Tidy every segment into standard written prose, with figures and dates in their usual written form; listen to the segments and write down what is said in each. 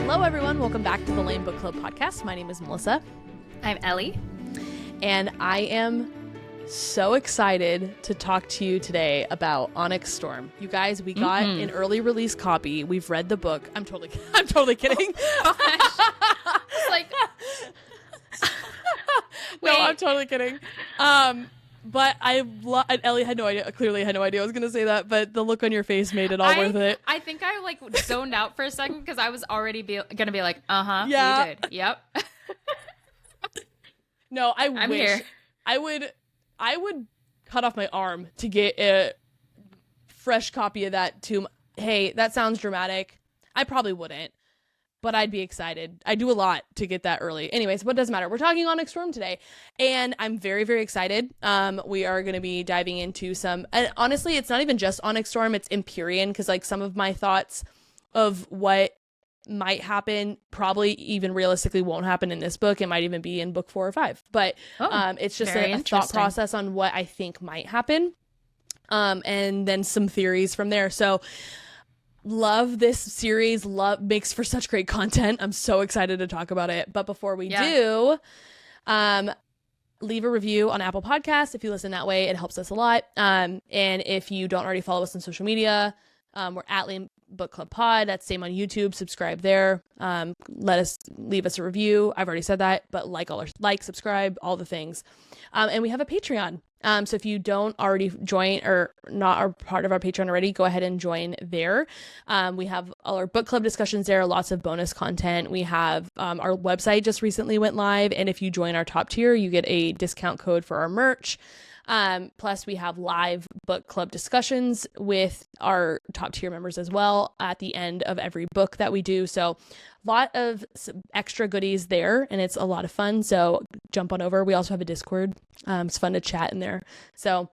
Hello, everyone. Welcome back to the L.A.M.E Book Club podcast. My name is Melissa. I'm Ellie. And I am so excited to talk to you today about Onyx Storm. You guys, we got an early release copy. We've read the book. I'm totally kidding. It's like, no, I'm totally kidding. But and Ellie had no idea. Clearly had no idea I was going to say that, but the look on your face made it all worth it. I think I like zoned out for a second because I was already going to be like, yeah. you did. Yep. No, I'm here. I would cut off my arm to get a fresh copy of that too. Hey, that sounds dramatic. I probably wouldn't, but I'd be excited. I do a lot to get that early. Anyways, what doesn't matter. We're talking Onyx Storm today, and I'm very, very excited. We are going to be diving into some, and honestly, it's not even just Onyx Storm, it's Empyrean, because like some of my thoughts of what might happen probably even realistically won't happen in this book. It might even be in book 4 or 5, but it's just a thought process on what I think might happen, and then some theories from there. So love this series, makes for such great content. I'm so excited to talk about it. But before we do, leave a review on Apple Podcasts. If you listen that way, it helps us a lot. And if you don't already follow us on social media, we're at L.A.M.E Book Club Pod. That's same on YouTube. Subscribe there. Leave us a review. I've already said that, but subscribe, all the things. And we have a Patreon. So if you don't already join or not are part of our Patreon already, go ahead and join there. We have all our book club discussions there, lots of bonus content. We have our website just recently went live, and if you join our top tier, you get a discount code for our merch. Plus we have live book club discussions with our top tier members as well at the end of every book that we do. So a lot of extra goodies there, and it's a lot of fun. So jump on over. We also have a Discord. It's fun to chat in there. So,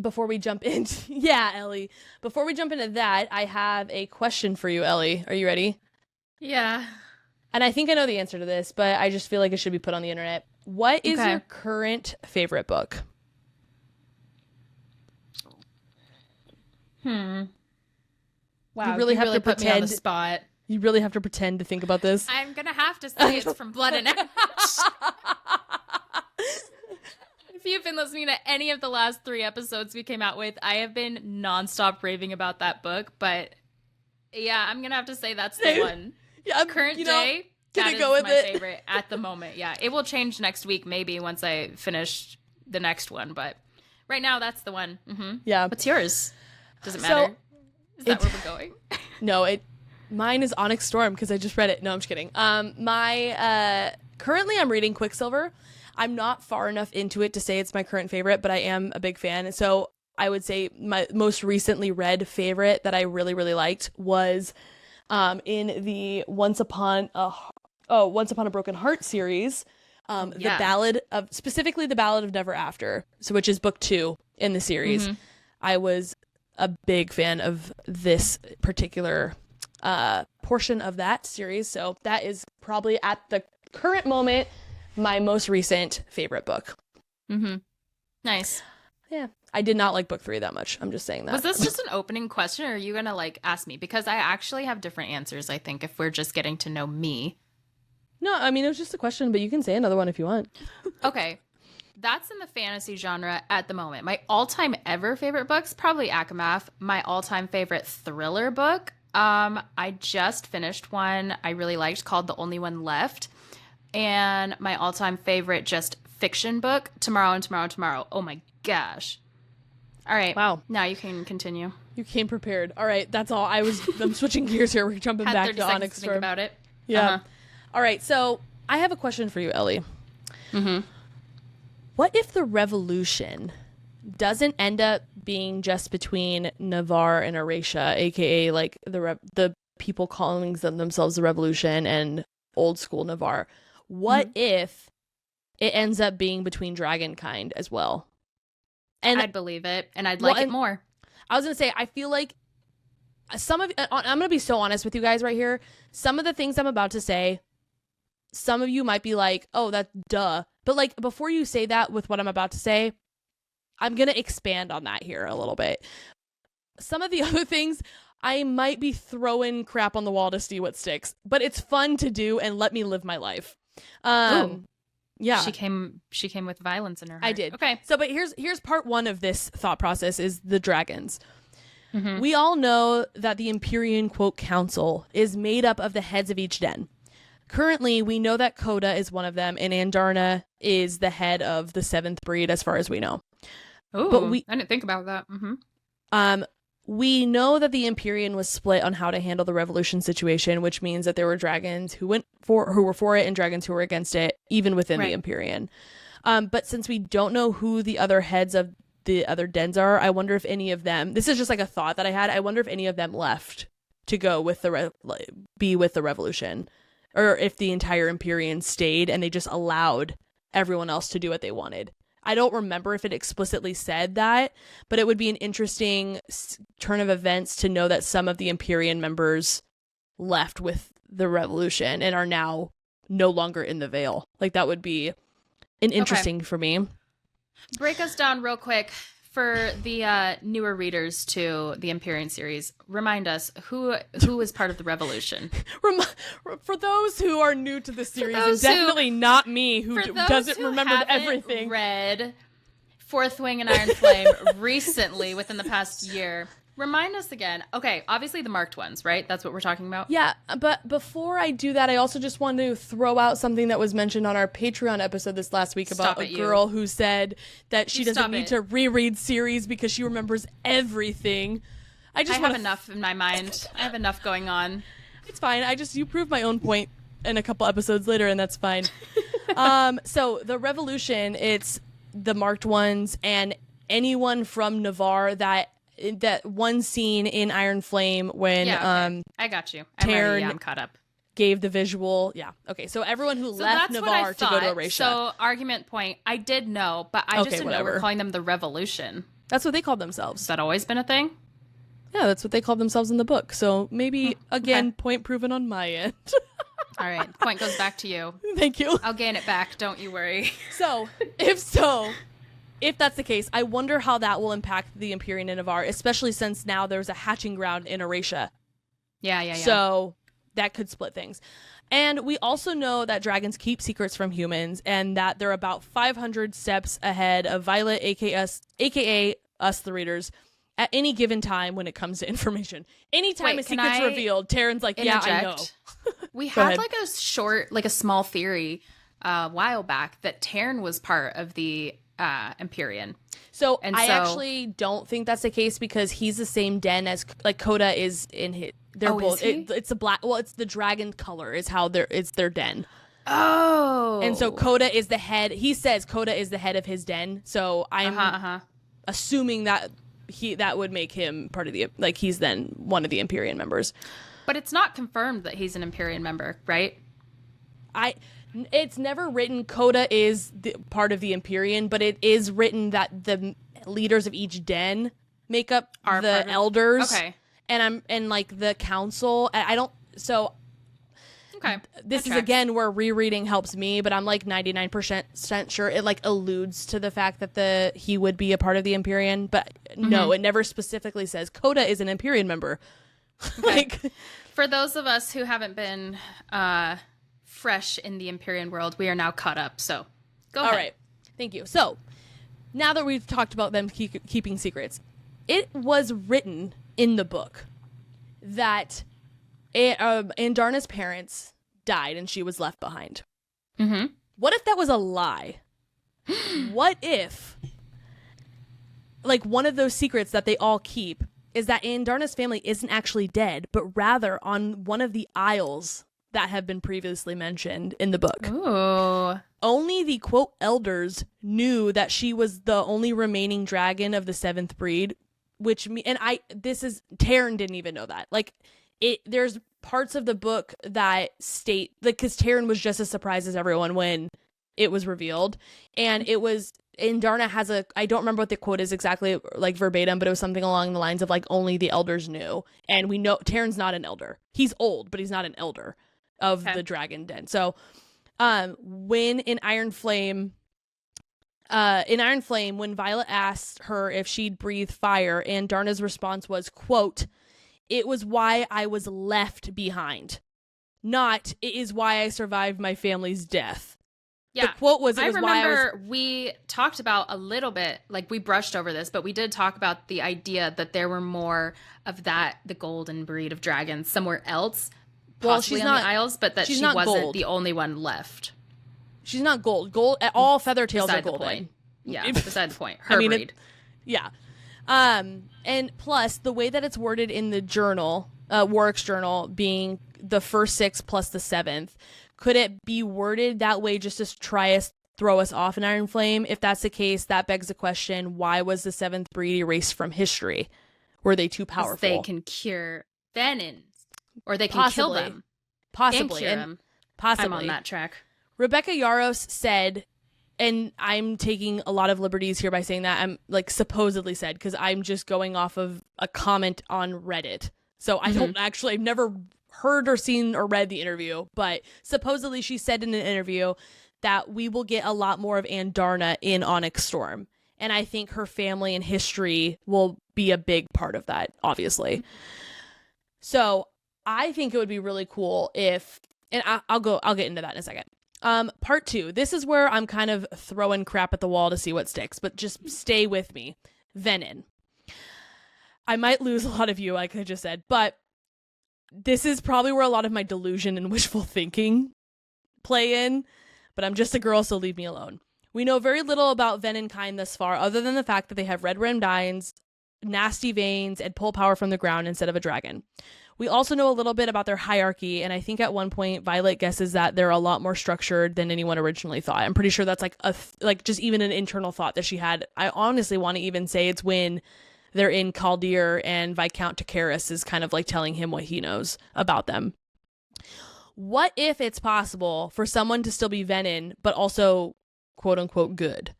before we jump into, Ellie, before we jump into that, I have a question for you, Ellie. Are you ready? Yeah. And I think I know the answer to this, but I just feel like it should be put on the internet. What is your current favorite book? Wow, you really have to put me on the spot. You really have to pretend to think about this. I'm gonna have to say it's from Blood and Ash. If you've been listening to any of the last 3 episodes we came out with, I have been nonstop raving about that book. But yeah, I'm gonna have to say that's the one. Yeah, current day. That is my favorite at the moment. Yeah, it will change next week maybe once I finish the next one, but right now that's the one. Yeah. What's yours? Does it matter? Is that where we're going? No, mine is Onyx Storm because I just read it. No, I'm just kidding. Currently I'm reading Quicksilver. I'm not far enough into it to say it's my current favorite, but I am a big fan. So I would say my most recently read favorite that I really, really liked was in the Once Upon a Broken Heart series, specifically the Ballad of Never After, which is book 2 in the series. I was a big fan of this particular portion of that series, so that is probably at the current moment my most recent favorite book. Nice. Yeah. I did not like book 3 that much. I'm just saying that. Was this just an opening question, or are you gonna ask me? Because I actually have different answers, I think, if we're just getting to know me. No, I mean, it was just a question, but you can say another one if you want. Okay. That's in the fantasy genre at the moment. My all-time ever favorite book's probably L.A.M.E. My all-time favorite thriller book, I just finished one I really liked called The Only One Left. And my all-time favorite just fiction book, Tomorrow and Tomorrow and Tomorrow. Oh my gosh. All right. Wow. Now you can continue. You came prepared. All right. That's all. I'm switching gears here. We're jumping back to Onyx Storm. Think about it. Yeah. All right. So I have a question for you, Ellie. What if the revolution doesn't end up being just between Navarre and Eratia, aka like the people calling themselves the Revolution and old school Navarre? What if it ends up being between Dragonkind as well? And I'd believe it, and I'd like it more. I was going to say, I feel like I'm going to be so honest with you guys right here. Some of the things I'm about to say, some of you might be like, oh, that's duh. But like, before you say that with what I'm about to say, I'm going to expand on that here a little bit. Some of the other things I might be throwing crap on the wall to see what sticks, but it's fun to do and let me live my life. Ooh. Yeah. She came with violence in her heart. I did. Okay. So, but here's part one of this thought process is the dragons. Mm-hmm. We all know that the Empyrean, quote, council is made up of the heads of each den. Currently, we know that Coda is one of them, and Andarna is the head of the 7th breed, as far as we know. Ooh, but I didn't think about that. Mm-hmm. We know that the Empyrean was split on how to handle the revolution situation, which means that there were dragons who were for it and dragons who were against it, even within the Empyrean. But since we don't know who the other heads of the other dens are, I wonder if any of them, this is just like a thought that I had, I wonder if any of them left to go with be with the revolution, or if the entire Empyrean stayed and they just allowed everyone else to do what they wanted. I don't remember if it explicitly said that, but it would be an interesting turn of events to know that some of the Empyrean members left with the revolution and are now no longer in the Veil. Like, that would be an interesting for me. Break us down real quick for the newer readers to the Empyrean series. Remind us who is part of the revolution. For those who are new to the series, and definitely not me, who doesn't remember everything. Read Fourth Wing and Iron Flame recently within the past year. Remind us again. Okay, obviously the marked ones, right? That's what we're talking about? Yeah, but before I do that, I also just wanted to throw out something that was mentioned on our Patreon episode this last week about a girl who said that she doesn't need to reread series because she remembers everything. I have enough in my mind. I have enough going on. It's fine. You proved my own point in a couple episodes later, and that's fine. So the revolution, it's the marked ones and anyone from Navarre that one scene in Iron Flame when I got you. I'm caught up. Gave the visual. Yeah. Okay. So everyone who left Navarre to go to Erasia. So argument point, I did know, but I just didn't know we're calling them the Revolution. That's what they called themselves. Has that always been a thing? Yeah, that's what they called themselves in the book. So maybe again, point proven on my end. All right. Point goes back to you. Thank you. I'll gain it back. Don't you worry. If that's the case, I wonder how that will impact the Empyrean in Navarre, especially since now there's a hatching ground in Erasia. Yeah. So that could split things. And we also know that dragons keep secrets from humans and that they're about 500 steps ahead of Violet, aka us, the readers, at any given time when it comes to information. Anytime a secret's revealed, Taryn's like, interject? Yeah, I know. We had a small theory a while back that Taryn was part of the Empyrean. So I actually don't think that's the case because he's the same den as Coda is in his. They're both. It's a black. Well, it's the dragon color is how it's their den. Oh. And so Coda is the head. He says Coda is the head of his den. So I'm assuming that that would make him part of the he's then one of the Empyrean members. But it's not confirmed that he's an Empyrean member, right? It's never written Coda is part of the Empyrean, but it is written that the leaders of each den make up the elders. Okay. And the council. Okay. This is again where rereading helps me, but I'm 99% sure it alludes to the fact that he would be a part of the Empyrean, but no, it never specifically says Coda is an Empyrean member. Okay. For those of us who haven't been fresh in the Empyrean world, we are now caught up. So go ahead. All right. Thank you. So now that we've talked about them keeping secrets, it was written in the book that Andarna's parents died and she was left behind. Mm-hmm. What if that was a lie? What if one of those secrets that they all keep is that Andarna's family isn't actually dead, but rather on one of the isles that have been previously mentioned in the book. Ooh. Only the, quote, elders knew that she was the only remaining dragon of the 7th breed, Taryn didn't even know that. There's parts of the book that state, because Taryn was just as surprised as everyone when it was revealed. And it was, Andarna has I don't remember what the quote is exactly, verbatim, but it was something along the lines of, only the elders knew. And we know Taryn's not an elder. He's old, but he's not an elder of the dragon den. So when in Iron Flame, when Violet asked her if she'd breathe fire, Andarna's response was, quote, It was why I was left behind. Not, it is why I survived my family's death. Yeah. The quote was, I remember we talked about a little bit, like we brushed over this, but we did talk about the idea that there were more of that, the golden breed of dragons somewhere else, possibly on the Isles, but that she wasn't gold. The only one left. She's not gold. All feather tails are golden. Yeah, beside the point. Her breed. Yeah. And plus, the way that it's worded in the journal, Warwick's journal, being the first 6 plus the 7th, could it be worded that way just to throw us off in Iron Flame? If that's the case, that begs the question, why was the 7th breed erased from history? Were they too powerful? They can cure Venin, or they can kill them. Possibly. And cure them. Possibly. I'm on that track. Rebecca Yarros said, and I'm taking a lot of liberties here by saying that, I'm like supposedly said, because I'm just going off of a comment on Reddit. So I don't actually, I've never heard or seen or read the interview, but supposedly she said in an interview that we will get a lot more of Andarna in Onyx Storm. And I think her family and history will be a big part of that, obviously. So I think it would be really cool if, and I'll get into that in a second. Part 2. This is where I'm kind of throwing crap at the wall to see what sticks, but just stay with me. Venin. I might lose a lot of you, like I just said, but this is probably where a lot of my delusion and wishful thinking play in, but I'm just a girl, so leave me alone. We know very little about Venin kind thus far, other than the fact that they have red-rimmed eyes, nasty veins, and pull power from the ground instead of a dragon. We also know a little bit about their hierarchy, and I think at one point Violet guesses that they're a lot more structured than anyone originally thought. I'm pretty sure that's like just even an internal thought that she had. I honestly want to even say it's when they're in Caldir and Viscount Takaris is kind of like telling him what he knows about them. What if it's possible for someone to still be Venin, but also quote unquote good?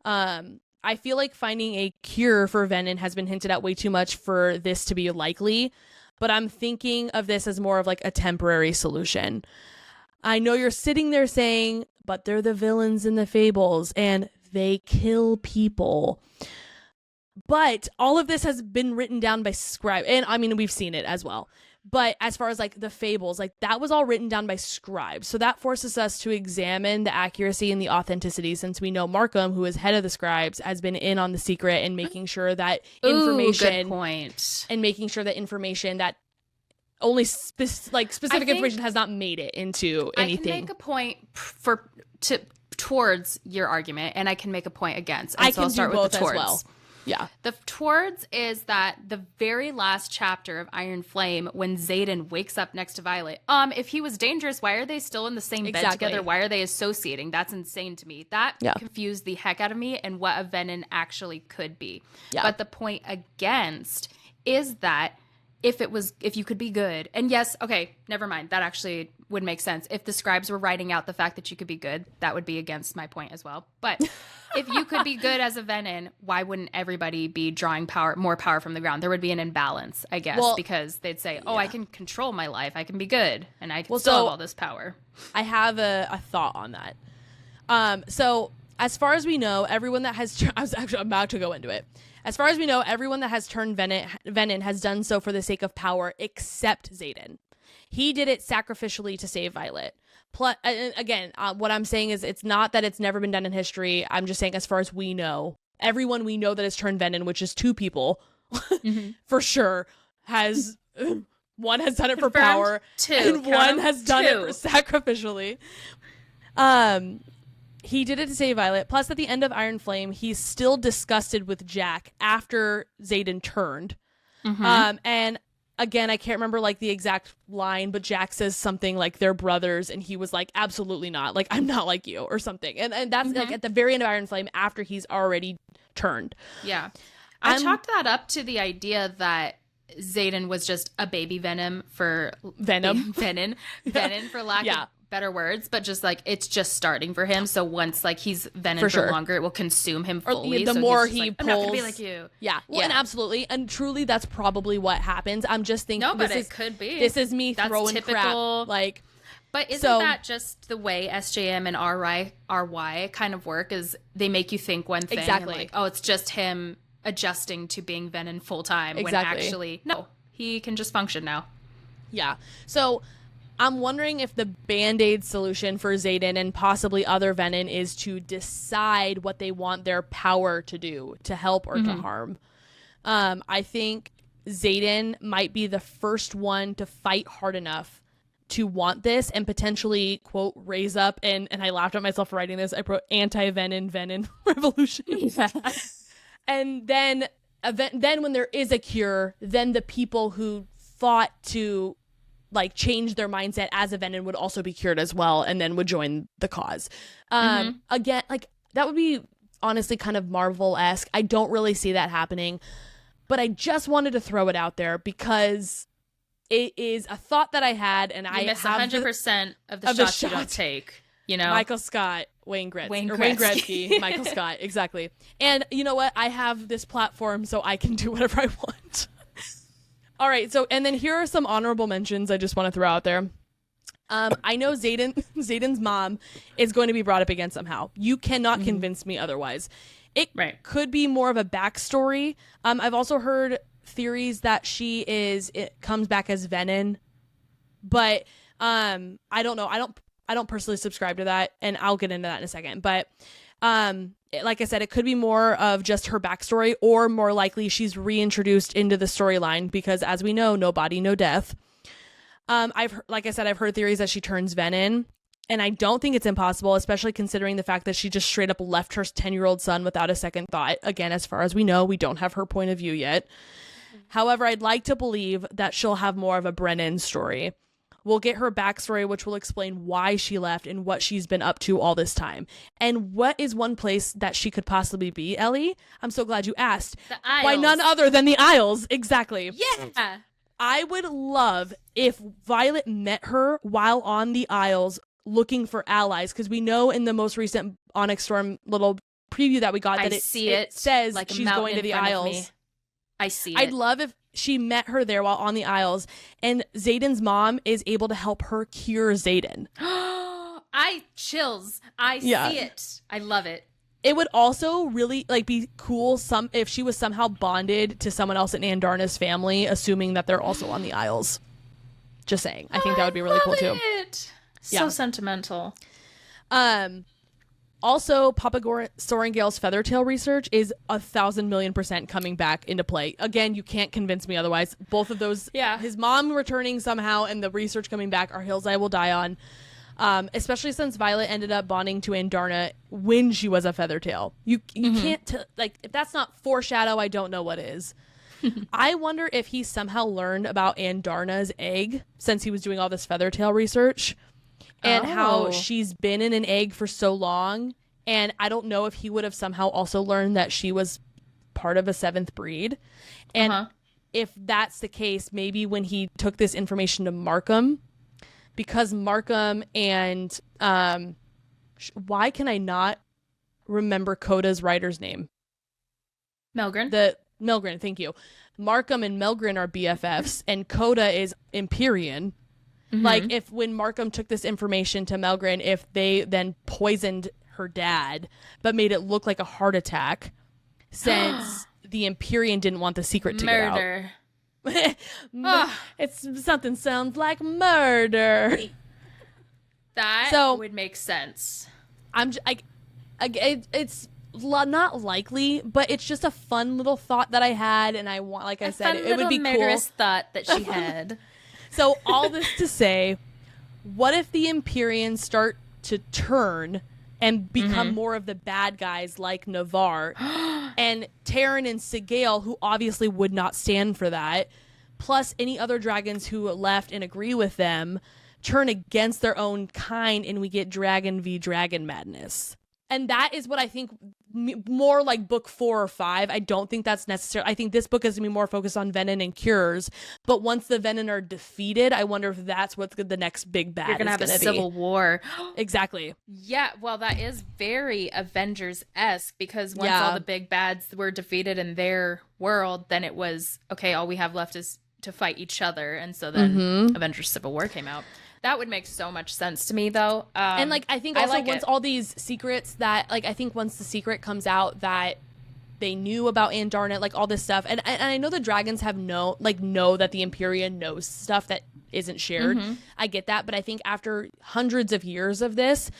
I feel like finding a cure for Venin has been hinted at way too much for this to be likely, but I'm thinking of this as more of like a temporary solution. I know you're sitting there saying, but they're the villains in the fables and they kill people. But all of this has been written down by scribe, and I mean, we've seen it as well. But as far as like the fables, like that was all written down by scribes. So that forces us to examine the accuracy and the authenticity, since we know Markham, who is head of the scribes, has been in on the secret and making sure that information, good point. And making sure that information that only specific information has not made it into anything. I can make a point towards your argument, and I can make a point against. And I so can I'll start do both with the towards. As well. Yeah. The towards is that the very last chapter of Iron Flame, when Xaden wakes up next to Violet, if he was dangerous, why are they still in the same bed together? Why are they associating? That's insane to me. That confused the heck out of me and what a Venin actually could be. Yeah. But the point against is that if you could be good, and yes, okay, never mind. That actually would make sense. If the scribes were writing out the fact that you could be good, that would be against my point as well. But if you could be good as a Venin, why wouldn't everybody be drawing more power from the ground? There would be an imbalance, I guess, because they'd say, I can control my life. I can be good, and I can still have all this power. I have a thought on that. So as far as we know, everyone that has... I'm about to go into it. As far as we know, everyone that has turned Venin has done so for the sake of power, except Xaden. He did it sacrificially to save Violet. Plus, again, what I'm saying is it's not that it's never been done in history. I'm just saying as far as we know, everyone we know that has turned Venin, which is 2 people, for sure, has... One has done it for power, and one has done it for sacrificially. He did it to save Violet. Plus, at the end of Iron Flame, he's still disgusted with Jack after Xaden turned. And again, I can't remember like the exact line, but Jack says something like they're brothers, and he was like, absolutely not. Like, I'm not like you, or something. And that's like at the very end of Iron Flame after he's already turned. Yeah. I chalked that up to the idea that Xaden was just a baby Venom for Venin for lack of better words, but just like it's just starting for him. So once like he's Venin for longer, it will consume him fully. The so more he's he like, pulls, I'm not gonna be like you. Yeah, well, and absolutely, and truly, that's probably what happens. I'm just thinking. No, but it could be. This is me throwing typical, crap. Like, but isn't that just the way SJM and RY kind of work? Is they make you think one thing, exactly. And like, oh, it's just him adjusting to being Venin full time. When actually, no. He can just function now. Yeah. So I'm wondering if the Band-Aid solution for Xaden and possibly other Venin is to decide what they want their power to do, to help or to harm. I think Xaden might be the first one to fight hard enough to want this and potentially, quote, raise up, and I laughed at myself for writing this. I wrote anti-Venin revolution. Yeah. And then when there is a cure, then the people who fought to like change their mindset as a Venin would also be cured as well, and then would join the cause. Again, like that would be honestly kind of Marvel-esque. I don't really see that happening, but I just wanted to throw it out there because it is a thought that I had, and I miss have 100% of the shots you don't take. You know, Michael Scott, Wayne Gretzky, Michael Scott, exactly. And you know what? I have this platform, so I can do whatever I want. All right, so, and then here are some honorable mentions I just want to throw out there. I know Xaden's mom is going to be brought up again somehow. You cannot convince me otherwise. It could be more of a backstory. I've also heard theories that it comes back as Venin, but I don't know. I don't personally subscribe to that, and I'll get into that in a second. But like I said, it could be more of just her backstory, or more likely she's reintroduced into the storyline because, as we know, no body, no death. I've heard theories that she turns Venin, and I don't think it's impossible, especially considering the fact that she just straight up left her 10-year-old son without a second thought. Again, as far as we know, we don't have her point of view yet. However, I'd like to believe that she'll have more of a Brennan story. We'll get her backstory, which will explain why she left and what she's been up to all this time. And what is one place that she could possibly be, Ellie? I'm so glad you asked. The Isles. Why none other than the Isles? Exactly. Yeah. I would love if Violet met her while on the Isles looking for allies, because we know in the most recent Onyx Storm little preview that we got that it says like she's going to the Isles. I see it. I'd love if she met her there while on the Isles, and Xaden's mom is able to help her cure Xaden. Chills. I see it. I love it. It would also really be cool if she was somehow bonded to someone else in Andarna's family, assuming that they're also on the Isles. Just saying. I think that would be really cool too. So sentimental. Also, Papa Sorrengail's Feathertail research is 1,000,000,000% coming back into play. Again, you can't convince me otherwise. Both of those, his mom returning somehow and the research coming back are hills I will die on. Especially since Violet ended up bonding to Andarna when she was a Feathertail. You can't, if that's not foreshadow, I don't know what is. I wonder if he somehow learned about Andarna's egg since he was doing all this Feathertail research. And how she's been in an egg for so long. And I don't know if he would have somehow also learned that she was part of a 7th breed. And if that's the case, maybe when he took this information to Markham, because Markham and why can I not remember Coda's writer's name? Melgren. Melgren, thank you. Markham and Melgren are BFFs, and Coda is Empyrean. If when Markham took this information to Melgren, if they then poisoned her dad, but made it look like a heart attack, since the Empyrean didn't want the secret to get out. It's something sounds like murder. That would make sense. It's not likely, but it's just a fun little thought that I had, and I want, like I said, it would be cool. Murderous thought that she had. So all this to say, what if the Empyreans start to turn and become more of the bad guys like Navarre, and Terran and Sigale, who obviously would not stand for that, plus any other dragons who left and agree with them, turn against their own kind, and we get dragon v dragon madness. And that is what I think more like book 4 or 5. I don't think that's necessary. I think this book is going to be more focused on Venin and cures. But once the Venin are defeated, I wonder if that's what the next big bad is going to be. You're going to have a civil war. Exactly. Yeah, well, that is very Avengers-esque, because once all the big bads were defeated in their world, then it was, okay, all we have left is to fight each other. And so then Avengers Civil War came out. That would make so much sense to me, though. And I think also once all these secrets that I think once the secret comes out that they knew about Andarnit, like all this stuff. And I know the dragons have know that the Empyrean knows stuff that isn't shared. I get that. But I think after hundreds of years of this,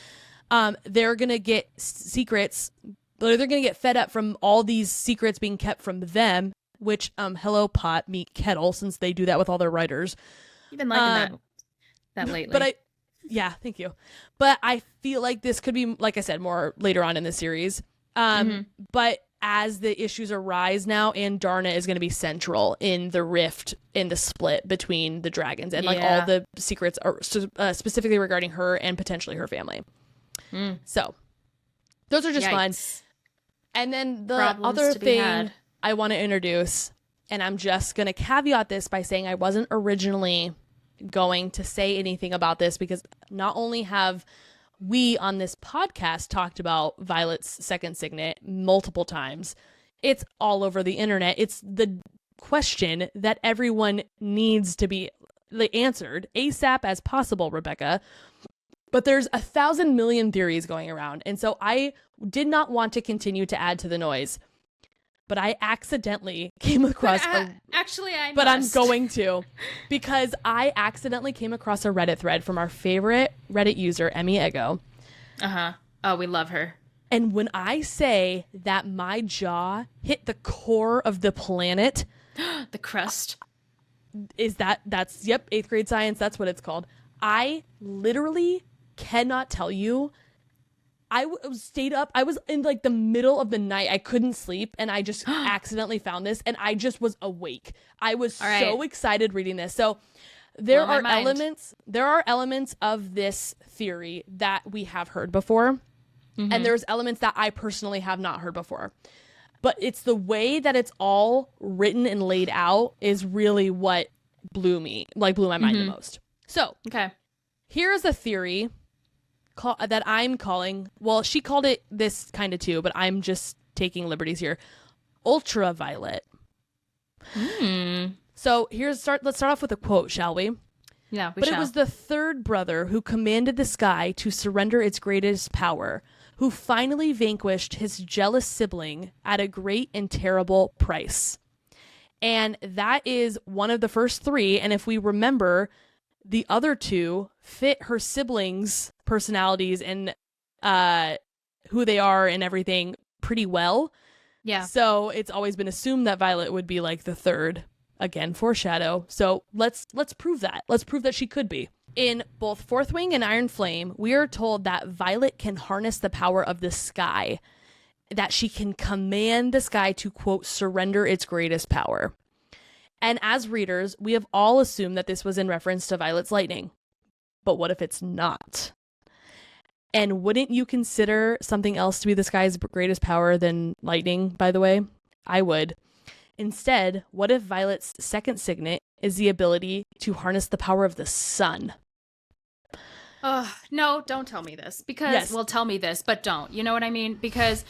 they're going to get secrets. They're going to get fed up from all these secrets being kept from them, which, hello, pot, meet kettle, since they do that with all their writers. You've been liking that lately. But yeah, thank you. But I feel like this could be, like I said, more later on in the series. But as the issues arise now, Andarnit is going to be central in the rift, in the split between the dragons, and like all the secrets are specifically regarding her and potentially her family. So those are just fun. And then the other thing I want to introduce, and I'm just going to caveat this by saying I wasn't originally going to say anything about this, because not only have we on this podcast talked about Violet's second signet multiple times, it's all over the internet. It's the question that everyone needs to be answered ASAP as possible, Rebecca. But there's 1,000 million theories going around. And so I did not want to continue to add to the noise. But I accidentally came across But I'm going to. Because I accidentally came across a Reddit thread from our favorite Reddit user, Emmy Ego. Oh, we love her. And when I say that my jaw hit the core of the planet. The crust. That's, yep, 8th grade science. That's what it's called. I literally cannot tell you. I stayed up. I was in like the middle of the night. I couldn't sleep, and I just accidentally found this, and I just was awake. I was so excited reading this. So there are elements of this theory that we have heard before, and there's elements that I personally have not heard before. But it's the way that it's all written and laid out is really what blew my mind the most. So here's a theory that I'm calling, well, she called it this kind of too, but I'm just taking liberties here. Ultraviolet. So let's start off with a quote, shall we? Yeah, But it was the third brother who commanded the sky to surrender its greatest power, who finally vanquished his jealous sibling at a great and terrible price. And that is one of the first three, and if we remember, the other two fit her siblings' personalities and who they are and everything pretty well. Yeah. So it's always been assumed that Violet would be like the third. Again, foreshadow. So let's prove that. Let's prove that she could be. In both Fourth Wing and Iron Flame, we are told that Violet can harness the power of the sky, that she can command the sky to, quote, surrender its greatest power. And as readers, we have all assumed that this was in reference to Violet's lightning. But what if it's not? And wouldn't you consider something else to be the sky's greatest power than lightning, by the way? I would. Instead, what if Violet's second signet is the ability to harness the power of the sun? No, don't tell me this. Because, well, tell me this, but don't. You know what I mean? Because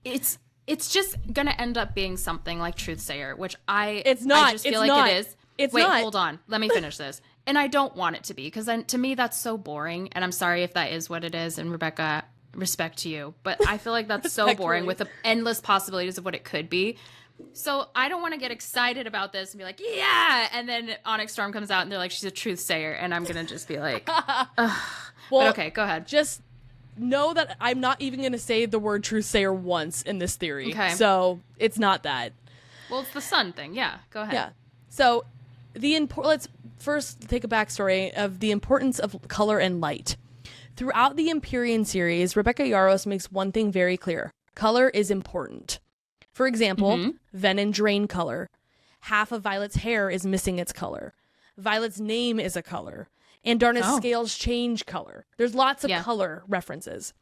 it's just going to end up being something like Truthsayer, which I just feel like it is. Wait, hold on. Let me finish this. And I don't want it to be, because to me, that's so boring. And I'm sorry if that is what it is. And Rebecca, respect to you. But I feel like that's so boring with the endless possibilities of what it could be. So I don't want to get excited about this and be like, yeah. And then Onyx Storm comes out and they're like, she's a Truthsayer. And I'm going to just be like, ugh. Well, okay, go ahead. Just know that I'm not even going to say the word Truthsayer once in this theory. Okay. So it's not that. Well, it's the sun thing. Yeah, go ahead. Yeah. So let's first take a backstory of the importance of color and light. Throughout the Empyrean series, Rebecca Yarros makes one thing very clear. Color is important. For example, Venin drain color. Half of Violet's hair is missing its color. Violet's name is a color. Andarnit's scales change color. There's lots of color references.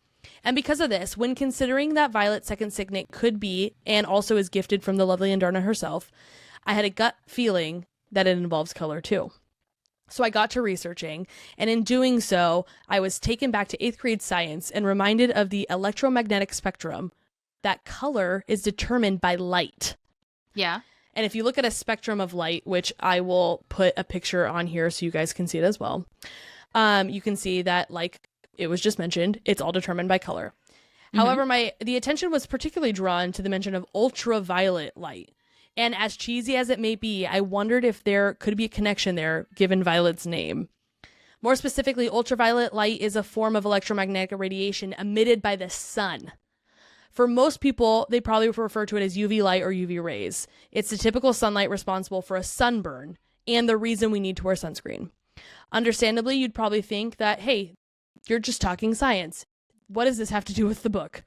And because of this, when considering that Violet's second signet could be, and also is gifted from the lovely Andarna herself, I had a gut feeling that it involves color too. So I got to researching, and in doing so, I was taken back to 8th grade science and reminded of the electromagnetic spectrum, that color is determined by light. Yeah. And if you look at a spectrum of light, which I will put a picture on here so you guys can see it as well, you can see that, like it was just mentioned, it's all determined by color. However, the attention was particularly drawn to the mention of ultraviolet light. And as cheesy as it may be, I wondered if there could be a connection there, given Violet's name. More specifically, ultraviolet light is a form of electromagnetic radiation emitted by the sun. For most people, they probably refer to it as UV light or UV rays. It's the typical sunlight responsible for a sunburn and the reason we need to wear sunscreen. Understandably, you'd probably think that, hey, you're just talking science. What does this have to do with the book?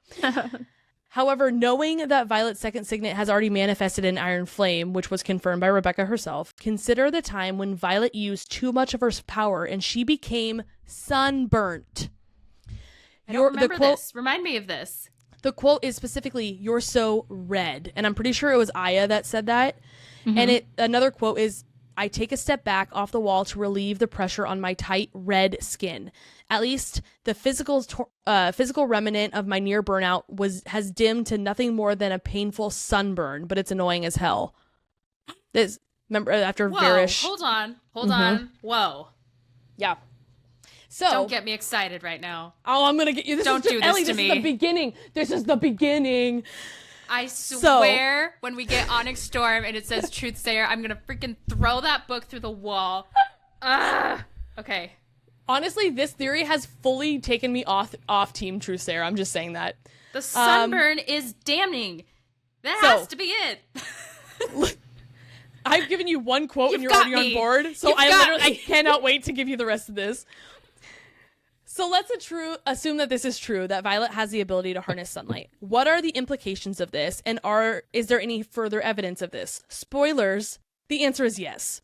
However, knowing that Violet's second signet has already manifested in Iron Flame, which was confirmed by Rebecca herself, consider the time when Violet used too much of her power and she became sunburnt. I don't remember this. Remind me of this. The quote is specifically, "You're so red." And I'm pretty sure it was Aya that said that. Mm-hmm. And another quote is, "I take a step back off the wall to relieve the pressure on my tight red skin. At least the physical remnant of my near burnout has dimmed to nothing more than a painful sunburn, but it's annoying as hell." This, remember, after Varish. Hold on. Whoa. Yeah. So don't get me excited right now. Oh, I'm gonna get you. Don't do this Ellie, to me. This is the beginning. This is the beginning. I swear, when we get Onyx Storm and it says Truthsayer, I'm gonna freaking throw that book through the wall. Okay. Honestly, this theory has fully taken me off Team Truthsayer. I'm just saying that. The sunburn is damning. That has to be it. I've given you one quote and you're already on board, so I cannot wait to give you the rest of this. So let's assume that this is true, that Violet has the ability to harness sunlight. What are the implications of this, and is there any further evidence of this? Spoilers, the answer is yes.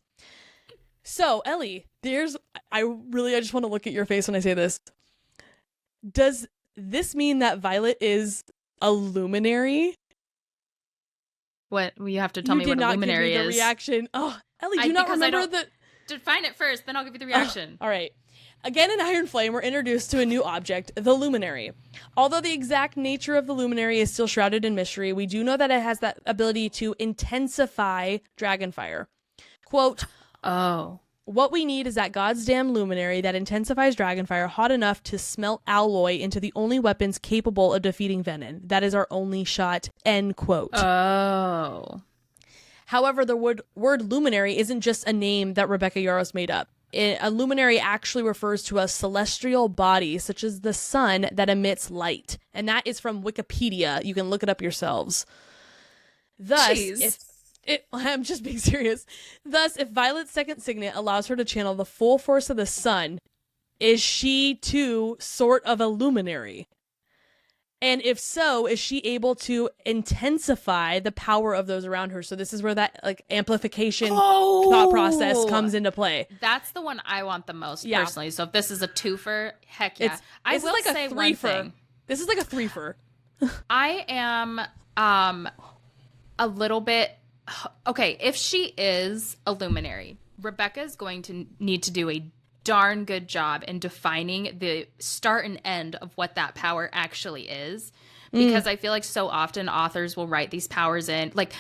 So, Ellie, I just want to look at your face when I say this. Does this mean that Violet is a luminary? What? Well, you have to tell me what a luminary is. You did not give me the reaction. Oh, Ellie, do you not remember the... Define it first, then I'll give you the reaction. All right. Again, in Iron Flame, we're introduced to a new object, the luminary. Although the exact nature of the luminary is still shrouded in mystery, we do know that it has that ability to intensify dragonfire. Quote, "Oh. What we need is that God's damn luminary that intensifies dragonfire hot enough to smelt alloy into the only weapons capable of defeating Venin. That is our only shot." End quote. Oh. However, the word luminary isn't just a name that Rebecca Yarros made up. A luminary actually refers to a celestial body, such as the sun, that emits light. And that is from Wikipedia. You can look it up yourselves. Thus, I'm just being serious. Thus, if Violet's second signet allows her to channel the full force of the sun, is she too sort of a luminary? And if so, is she able to intensify the power of those around her? So this is where that amplification thought process comes into play. That's the one I want the most personally. So if this is a twofer, heck yeah. I will say one thing. This is like a threefer. I am a little bit okay. If she is a luminary, Rebecca is going to need to do a darn good job in defining the start and end of what that power actually is, because I feel like so often authors will write these powers in, like,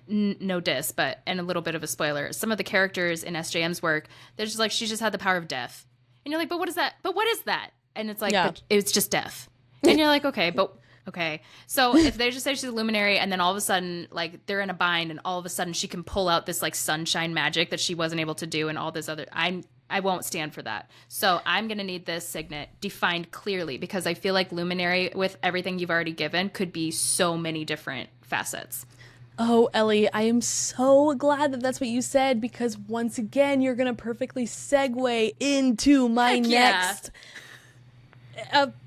no diss, but, and a little bit of a spoiler, some of the characters in SJM's work, they're just like, she just had the power of death, and you're like, but what is that? But what is that? And it's like, but it's just death, and you're like, okay, but okay. So if they just say she's a luminary and then all of a sudden, like, they're in a bind and all of a sudden she can pull out this, like, sunshine magic that she wasn't able to do and all this other, I won't stand for that. So I'm going to need this signet defined clearly, because I feel like luminary, with everything you've already given, could be so many different facets. Oh, Ellie, I am so glad that that's what you said, because once again, you're going to perfectly segue into my next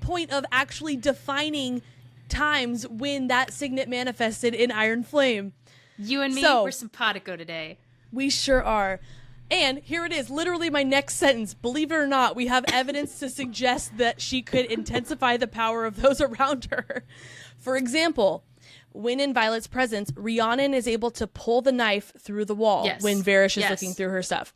point of actually defining times when that signet manifested in Iron Flame. You and me, we're simpatico today. We sure are. And here it is, literally my next sentence. Believe it or not, we have evidence to suggest that she could intensify the power of those around her. For example, when in Violet's presence, Rhiannon is able to pull the knife through the wall when Varish is looking through her stuff.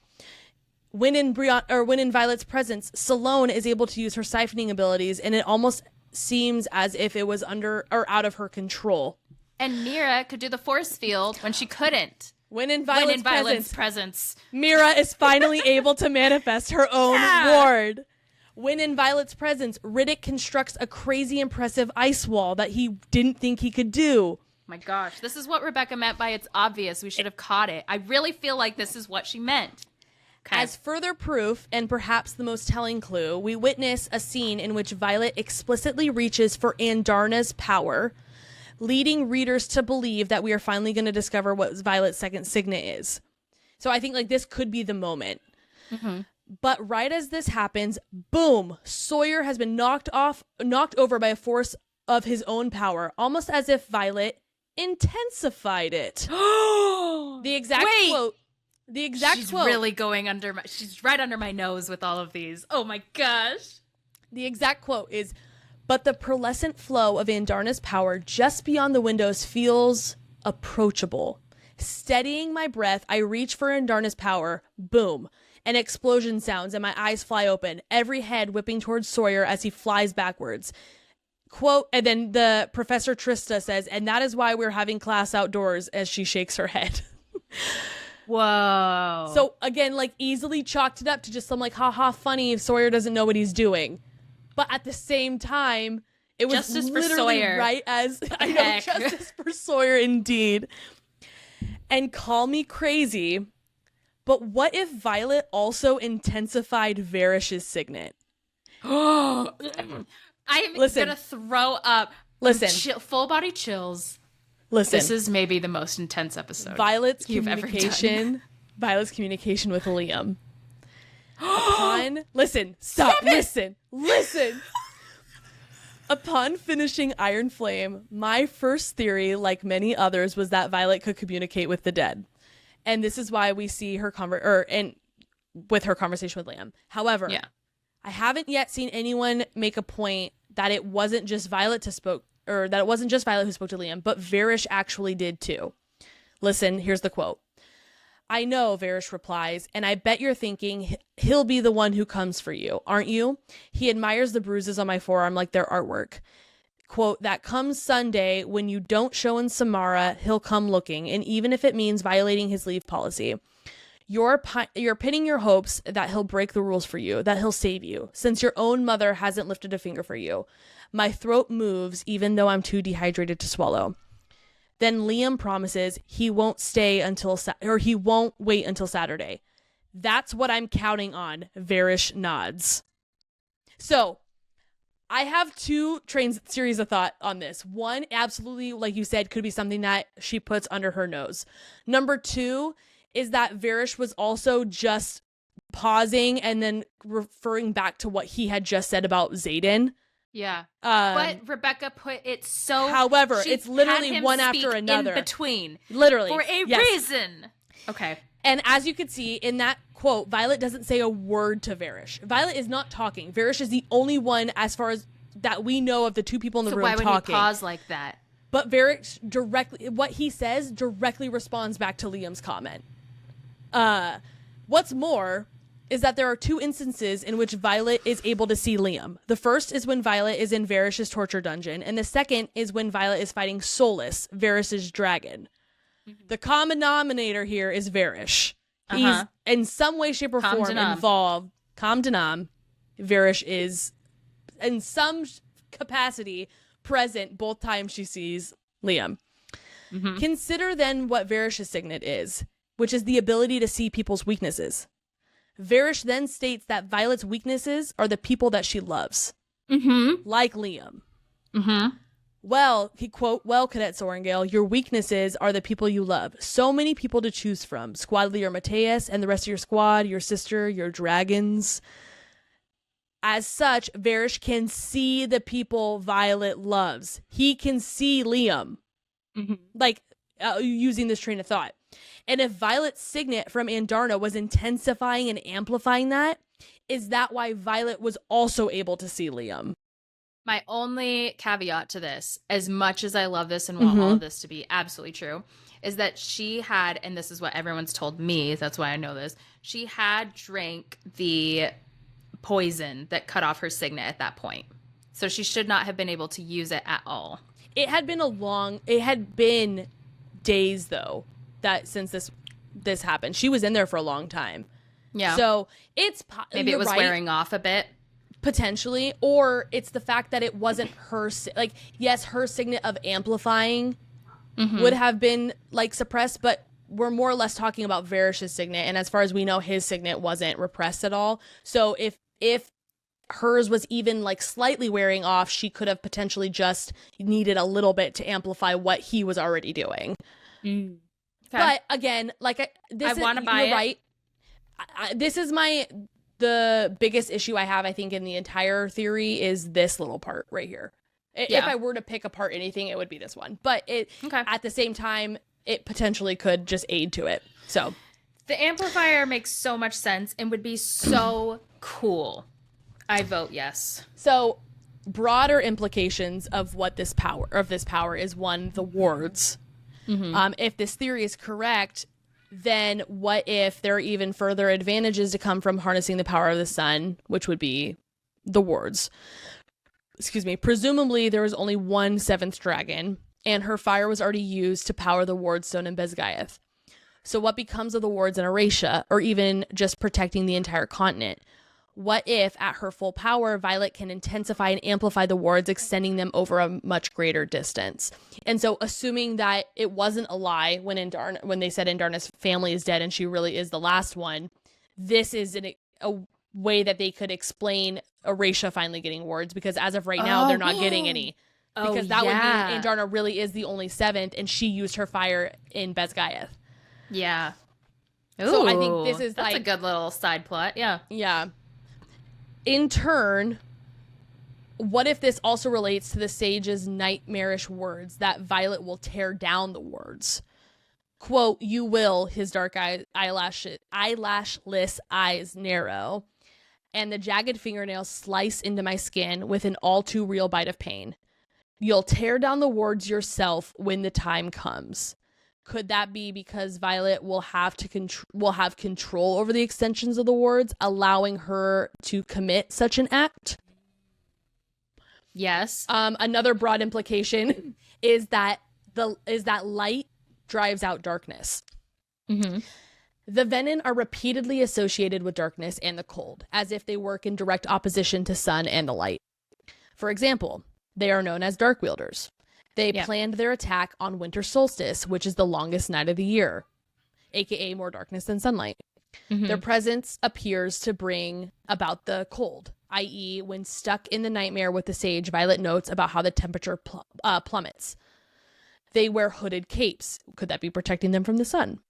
When in Violet's presence, Salone is able to use her siphoning abilities, and it almost seems as if it was under or out of her control. And Mira could do the force field when she couldn't. When in Violet's presence, Mira is finally able to manifest her own ward. When in Violet's presence, Riddick constructs a crazy impressive ice wall that he didn't think he could do. My gosh, this is what Rebecca meant by it's obvious. We should have caught it. I really feel like this is what she meant. Okay. As further proof, and perhaps the most telling clue, we witness a scene in which Violet explicitly reaches for Andarna's power, leading readers to believe that we are finally going to discover what Violet's second signet is. So I think like this could be the moment. Mm-hmm. But right as this happens, boom, Sawyer has been knocked over by a force of his own power, almost as if Violet intensified it. The exact quote. The exact she's quote. Really going she's right under my nose with all of these. Oh my gosh. The exact quote is, but the pearlescent flow of Andarna's power just beyond the windows feels approachable. Steadying my breath, I reach for Andarna's power. Boom. An explosion sounds and my eyes fly open, every head whipping towards Sawyer as he flies backwards. Quote, and then the Professor Trista says, and that is why we're having class outdoors, as she shakes her head. Whoa. So again, like easily chalked it up to just some like, haha, funny if Sawyer doesn't know what he's doing. But at the same time, it was justice for literally Sawyer. Right as, I know, justice for Sawyer indeed. And call me crazy, but what if Violet also intensified Varish's signet? I'm gonna throw up. Listen. Full body chills. Listen. This is maybe the most intense episode Violet's you've ever done. Violet's communication with L.A.M.E. Listen. Upon finishing Iron Flame, my first theory, like many others, was that Violet could communicate with the dead. And this is why we see her with her conversation with L.A.M.E. However, I haven't yet seen anyone make a point that it wasn't just Violet who spoke to L.A.M.E., but Varish actually did too. Listen, here's the quote. I know, Varish replies, and I bet you're thinking he'll be the one who comes for you, aren't you? He admires the bruises on my forearm like their artwork. Quote, that comes Sunday when you don't show in Samara, he'll come looking, and even if it means violating his leave policy. You're pinning your hopes that he'll break the rules for you, that he'll save you, since your own mother hasn't lifted a finger for you. My throat moves even though I'm too dehydrated to swallow. Then Liam promises he won't wait until Saturday. That's what I'm counting on. Varish nods. So I have two series of thought on this. One, absolutely, like you said, could be something that she puts under her nose. Number two is that Varish was also just pausing and then referring back to what he had just said about Xaden. Yeah. But Rebecca put it so... However, it's literally one after another. In between. Literally. For a reason. Okay. And as you could see in that quote, Violet doesn't say a word to Varish. Violet is not talking. Varish is the only one, as far as that we know of the two people in the room talking. So why would he pause like that? But Varish what he says directly responds back to Liam's comment. What's more is that there are two instances in which Violet is able to see L.A.M.E. The first is when Violet is in Varish's torture dungeon, and the second is when Violet is fighting Solus, Varish's dragon. Mm-hmm. The common denominator here is Varish. He's in some way, shape, or form involved. Varish is in some capacity present both times she sees L.A.M.E. Mm-hmm. Consider then what Varish's signet is, which is the ability to see people's weaknesses. Varish then states that Violet's weaknesses are the people that she loves. Mm-hmm. Like L.A.M.E. Mm-hmm. Well, well, Cadet Sorengale, your weaknesses are the people you love. So many people to choose from. Squad leader Mateus and the rest of your squad, your sister, your dragons. As such, Varish can see the people Violet loves. He can see L.A.M.E. Mm-hmm. Using this train of thought. And if Violet's signet from Andarna was intensifying and amplifying that, is that why Violet was also able to see L.A.M.E.? My only caveat to this, as much as I love this and want all of this to be absolutely true, is that she had, and this is what everyone's told me, that's why I know this, she had drank the poison that cut off her signet at that point. So she should not have been able to use it at all. It had been days, though, that since this happened. She was in there for a long time. Yeah. So it's maybe it was wearing off a bit. Potentially, or it's the fact that it wasn't her, like, yes, her signet of amplifying would have been like suppressed, but we're more or less talking about Varish's signet, and as far as we know, his signet wasn't repressed at all. So if hers was even like slightly wearing off, she could have potentially just needed a little bit to amplify what he was already doing. Okay. But again, like I want to buy it. Right. This is the biggest issue I have, I think, in the entire theory is this little part right here. If I were to pick apart anything, it would be this one. But at the same time, it potentially could just aid to it. So the amplifier makes so much sense and would be so cool. I vote yes. So broader implications of what this power is: one, the wards. If this theory is correct, then what if there are even further advantages to come from harnessing the power of the sun, which would be the wards? Excuse me. Presumably, there was only one seventh dragon, and her fire was already used to power the wardstone in Besgaeth. So what becomes of the wards in Erasia, or even just protecting the entire continent? What if, at her full power, Violet can intensify and amplify the wards, extending them over a much greater distance? And so, assuming that it wasn't a lie when they said Indarna's family is dead and she really is the last one, this is a way that they could explain Erasia finally getting wards, because as of right now, they're not getting any. Because that would mean Indarna really is the only seventh, and she used her fire in Besgaeth. Yeah. Ooh, so I think that's a good little side plot. Yeah. Yeah. In turn, what if this also relates to the sage's nightmarish words that Violet will tear down the wards? Quote, "You will, his dark eyelashless eyes narrow, and the jagged fingernails slice into my skin with an all too real bite of pain. You'll tear down the wards yourself when the time comes." Could that be because Violet will have control over the extensions of the wards, allowing her to commit such an act? Yes. Another broad implication is that light drives out darkness. The Venin are repeatedly associated with darkness and the cold, as if they work in direct opposition to sun and the light. For example, they are known as dark wielders. They planned their attack on winter solstice, which is the longest night of the year, aka more darkness than sunlight. Their presence appears to bring about the cold, i.e. when stuck in the nightmare with the sage, Violet notes about how the temperature plummets. They wear hooded capes. Could that be protecting them from the sun?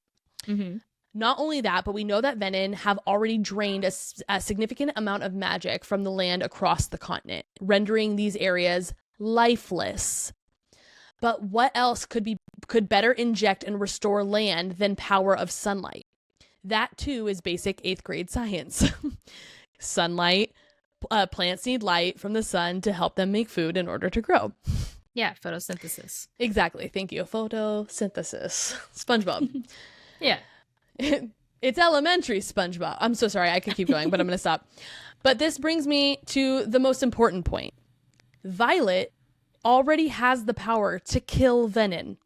Not only that, but we know that Venin have already drained a significant amount of magic from the land across the continent, rendering these areas lifeless. But what else could better inject and restore land than power of sunlight? That too is basic 8th grade science. Sunlight, plants need light from the sun to help them make food in order to grow. Yeah, photosynthesis. Exactly. Thank you. Photosynthesis. SpongeBob. Yeah. It's elementary, SpongeBob. I'm so sorry. I could keep going, but I'm going to stop. But this brings me to the most important point. Violet already has the power to kill Venin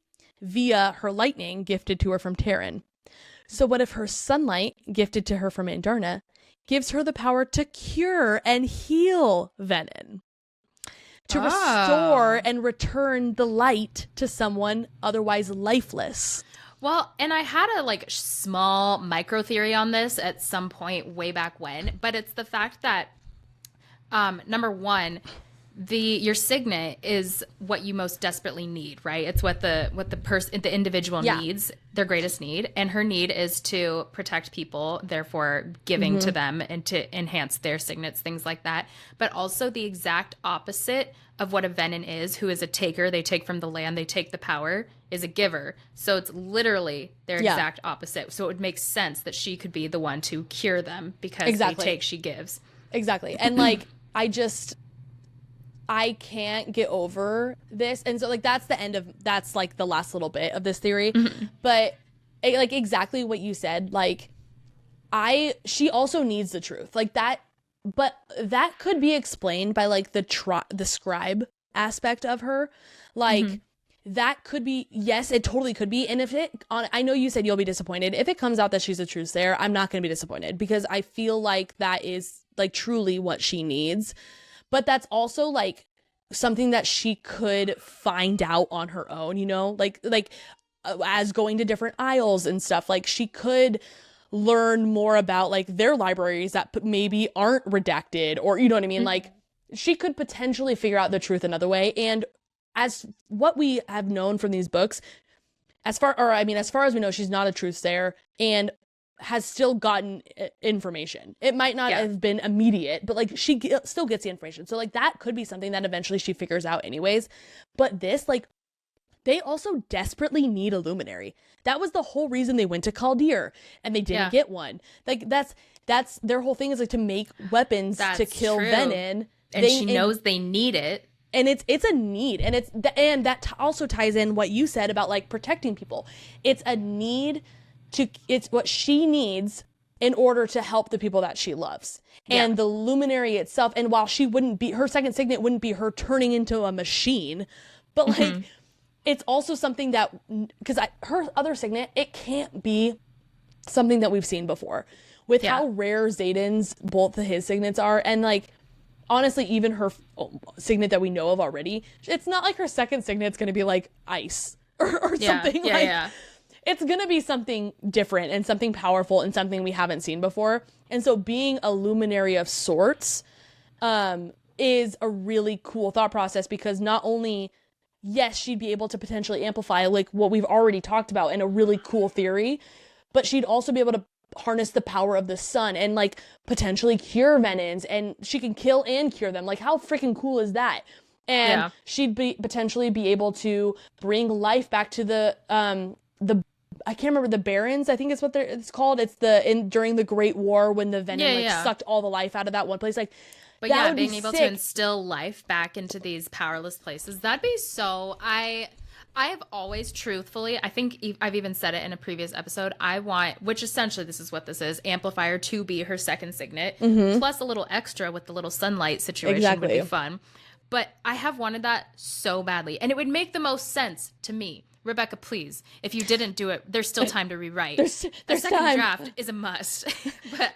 via her lightning gifted to her from Terran. So what if her sunlight, gifted to her from Indarna, gives her the power to cure and heal Venin? To restore and return the light to someone otherwise lifeless. Well, and I had a small micro theory on this at some point way back when, but it's the fact that number one, your signet is what you most desperately need, right? It's what the individual needs, their greatest need, and her need is to protect people, therefore giving to them and to enhance their signets, things like that. But also the exact opposite of what a Venin is, who is a taker. They take from the land, they take the power, is a giver. So it's literally their exact opposite. So it would make sense that she could be the one to cure them because they take, she gives. Exactly. And I can't get over this. And so that's the last little bit of this theory. But exactly what you said, she also needs the truth that, but that could be explained by the scribe aspect of her. That could be, yes, it totally could be. And I know you said you'll be disappointed. If it comes out that she's a truth sayer, I'm not going to be disappointed because I feel like that is like truly what she needs. But that's also like something that she could find out on her own, you know, like as going to different aisles and stuff. Like she could learn more about like their libraries that maybe aren't redacted, or you know what I mean? Like she could potentially figure out the truth another way. And as what we have known from these books, as far as we know, she's not a truthsayer and has still gotten information. It might not have been immediate, but like she still gets the information. So like that could be something that eventually she figures out anyways. But this, like, they also desperately need a luminary. That was the whole reason they went to Kaldir and they didn't get one. Like that's their whole thing, is like to make weapons to kill Venin. And she knows they need it. And it's a need, and that also ties in what you said about like protecting people. It's a need it's what she needs in order to help the people that she loves. And the luminary itself, and while she wouldn't be, her second signet wouldn't be her turning into a machine, but like it's also something that, because her other signet, it can't be something that we've seen before with how rare Xaden's both of his signets are. And like honestly, even her signet that we know of already, it's not like her second signet's going to be like ice or something. It's going to be something different and something powerful and something we haven't seen before. And so being a luminary of sorts is a really cool thought process, because not only, yes, she'd be able to potentially amplify like what we've already talked about in a really cool theory, but she'd also be able to harness the power of the sun and like potentially cure Venins, and she can kill and cure them. Like how freaking cool is that? And she'd potentially be able to bring life back to the I can't remember, the Barons, I think is what it's called. It's during the Great War when the Venin sucked all the life out of that one place. Like, but being able to instill life back into these powerless places, that'd be so. I have always truthfully, I think I've even said it in a previous episode, I want, which essentially this is what this is, Amplifier to be her second signet, plus a little extra with the little sunlight situation would be fun. But I have wanted that so badly, and it would make the most sense to me. Rebecca, please, if you didn't do it, there's still time to rewrite. There's a second time. Draft is a must. But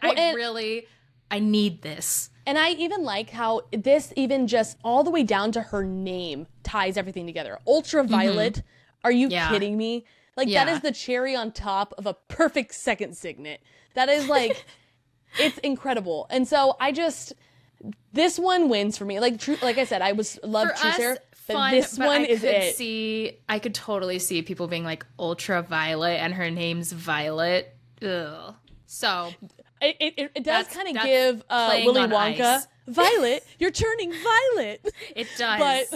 I need this. And I even like how this even just all the way down to her name ties everything together. Ultraviolet. Are you kidding me? Like that is the cherry on top of a perfect second signet. That is like, it's incredible. And so this one wins for me. Like I said, I love Truesayer. But this one is it. I could totally see people being like ultraviolet and her name's Violet. Ugh. So it does kind of give Willy Wonka ice. Violet. You're turning violet. It does.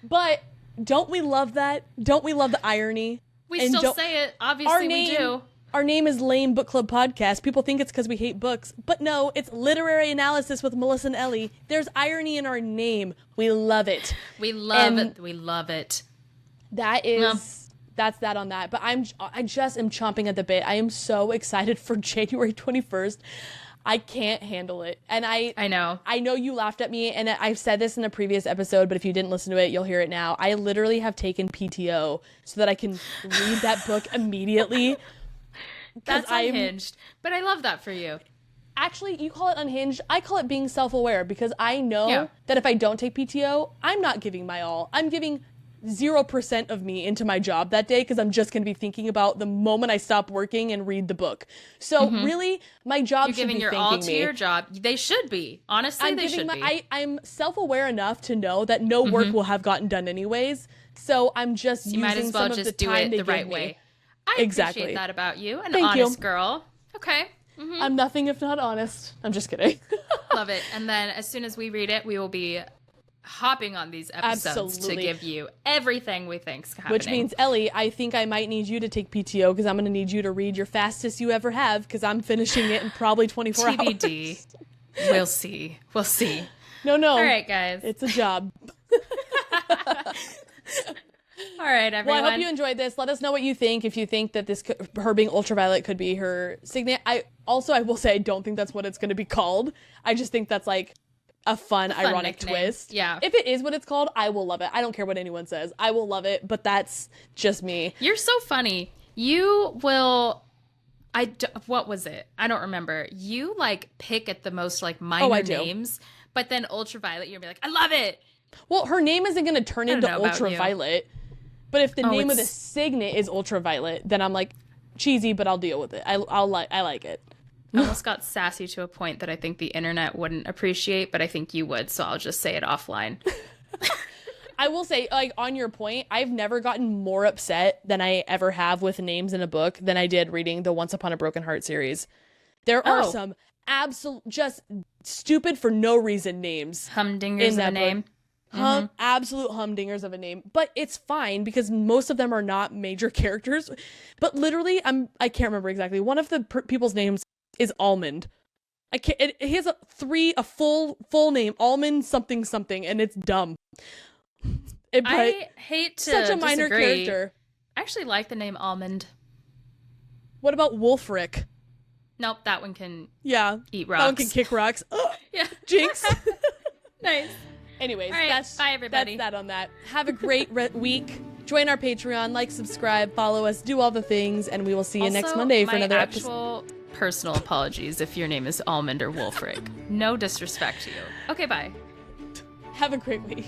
But don't we love that? Don't we love the irony? We still say it. Obviously, we do. Our name is L.A.M.E Book Club Podcast. People think it's because we hate books, but no, it's literary analysis with Melissa and Ellie. There's irony in our name. We love it. We love it. We love it. That's that on that. But I just am chomping at the bit. I am so excited for January 21st. I can't handle it. And I know you laughed at me, and I've said this in a previous episode, but if you didn't listen to it, you'll hear it now. I literally have taken PTO so that I can read that book immediately. That's unhinged, but I love that for you. Actually, you call it unhinged. I call it being self-aware, because I know that if I don't take PTO, I'm not giving my all. I'm giving 0% of me into my job that day, because I'm just going to be thinking about the moment I stop working and read the book. So really, my job should be thanking me. You're giving your all to your job. They should be. Honestly, they should be. I'm self-aware enough to know that no work will have gotten done anyways. So I'm just using might as well some of just the do time it they the right give way. me. I appreciate that about you. An honest girl. Okay. I'm nothing if not honest. I'm just kidding. Love it. And then as soon as we read it, we will be hopping on these episodes to give you everything we think's happening. Which means, Ellie, I think I might need you to take PTO, because I'm going to need you to read your fastest you ever have, because I'm finishing it in probably 24 hours. TBD. We'll see. We'll see. No. All right, guys. It's a job. All right, everyone. Well, I hope you enjoyed this. Let us know what you think. If you think that her being ultraviolet could be her signet. I will say I don't think that's what it's going to be called. I just think that's like a fun ironic nickname. Twist. Yeah. If it is what it's called, I will love it. I don't care what anyone says. I will love it, but that's just me. You're so funny. You will What was it? I don't remember. You like pick at the most like minor names, but then Ultraviolet, you're gonna be like, I love it. Well, her name isn't gonna turn into Ultraviolet, but if the name of the Signet is Ultraviolet, then I'm like, cheesy, but I'll deal with it. I like it. I almost got sassy to a point that I think the internet wouldn't appreciate, but I think you would, so I'll just say it offline. I will say, like, on your point, I've never gotten more upset than I ever have with names in a book than I did reading the Once Upon a Broken Heart series. There are some absolute, just stupid for no reason names. Humdingers of a name. Absolute humdingers of a name. But it's fine because most of them are not major characters. But literally, I can't remember exactly. One of the people's names is Almond. He has a full name, Almond something something, and it's dumb. I hate to such a minor character. I actually like the name Almond. What about Wolfric? Nope, that one can eat rocks. That one can kick rocks. Yeah. Jinx. Nice. Anyways, right, bye everybody. That's that on that. Have a great week. Join our Patreon, like, subscribe, follow us, do all the things, and we will see you next Monday for another episode. Personal apologies if your name is Almond or Wolfric. No disrespect to you. Okay, bye. Have a great week.